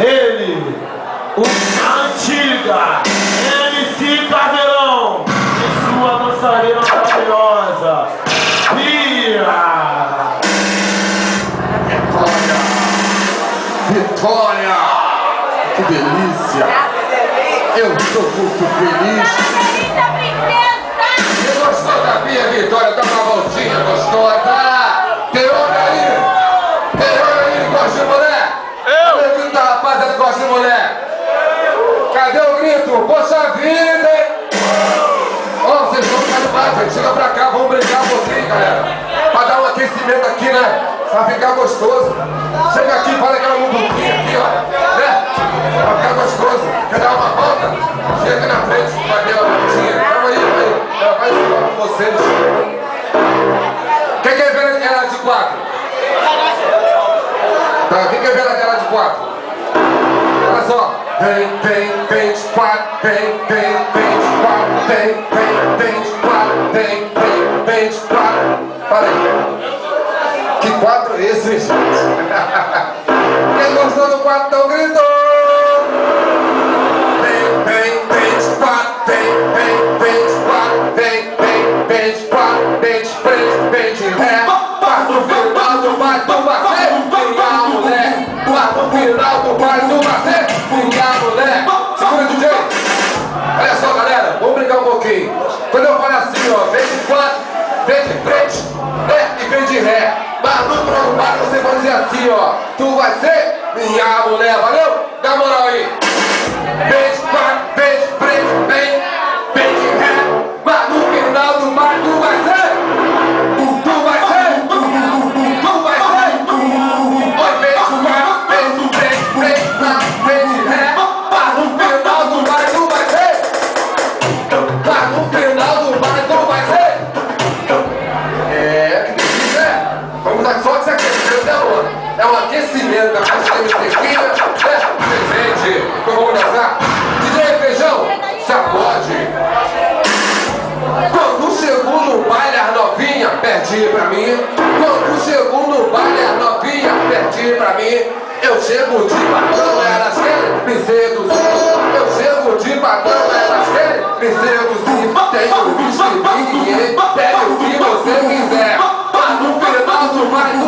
Ele, o antiga MC Caveirão e sua dançarina maravilhosa, Bia. Vitória! Que delícia! Eu estou muito feliz! Você gostou da Bia, Vitória? Dá uma voltinha gostosa! Tem homem aí? Tem homem aí que gosta de mulher? Eu! O grito da rapaziada que gosta de mulher! Cadê o grito? Poxa vida, hein? Ó, vocês estão ficando mais, gente. Chega pra cá, vamos brincar um pouquinho, galera. Pra dar um aquecimento aqui, né? Pra ficar gostoso. Chega aqui, fala aquela muvuquinha aqui, ó. Né? Pra ficar gostoso. Quer dar uma volta? Chega aqui na frente, vai ver a voltinha. Calma aí. Ela vai ensinar com vocês. Quem quer ver ela de 4? Tá, quem quer ver ela de 4? Olha só. Vem de 4, vem de 4, vem de 4, vem de 4. Para aí. Que 4 é esse, gente? Quem gostou do 4, então gritou! Vem de 4, vem de 4, vem de 4, vem de frente, vem de ré. Mas no final do baile tu vai ser minha mulher. Mas no final do baile tu vai ser minha mulher. Segura, DJ! Olha só, galera, vamos brincar um pouquinho. Quando eu falo assim, ó, vem de 4, vem de frente, e vem de ré. Mas no trombado você vai dizer assim, ó. Tu vai ser minha mulher, valeu? Dá moral aí. Vem de 4, vem de frente, vem de ré. Mas no final do baile tu vai ser. Tu vai ser. Tu vai ser. Oi, vem de 4, vem de ré. Mas no final do baile tu vai ser. Mas no final do baile tu vai ser. Vamos dar só esse aquecimento, é um aquecimento da festa de sequinha, né? Presente, então vamos dançar. DJ Feijão, sacode. Quando chegou no baile as novinha, perde pra mim. Quando chegou no baile as novinha, perde pra mim. Eu chego de padrão, elas querem me seduzir. Eu chego de padrão, elas querem me seduzir. Tenho vestido, pede o que você quiser. Mas no final do baile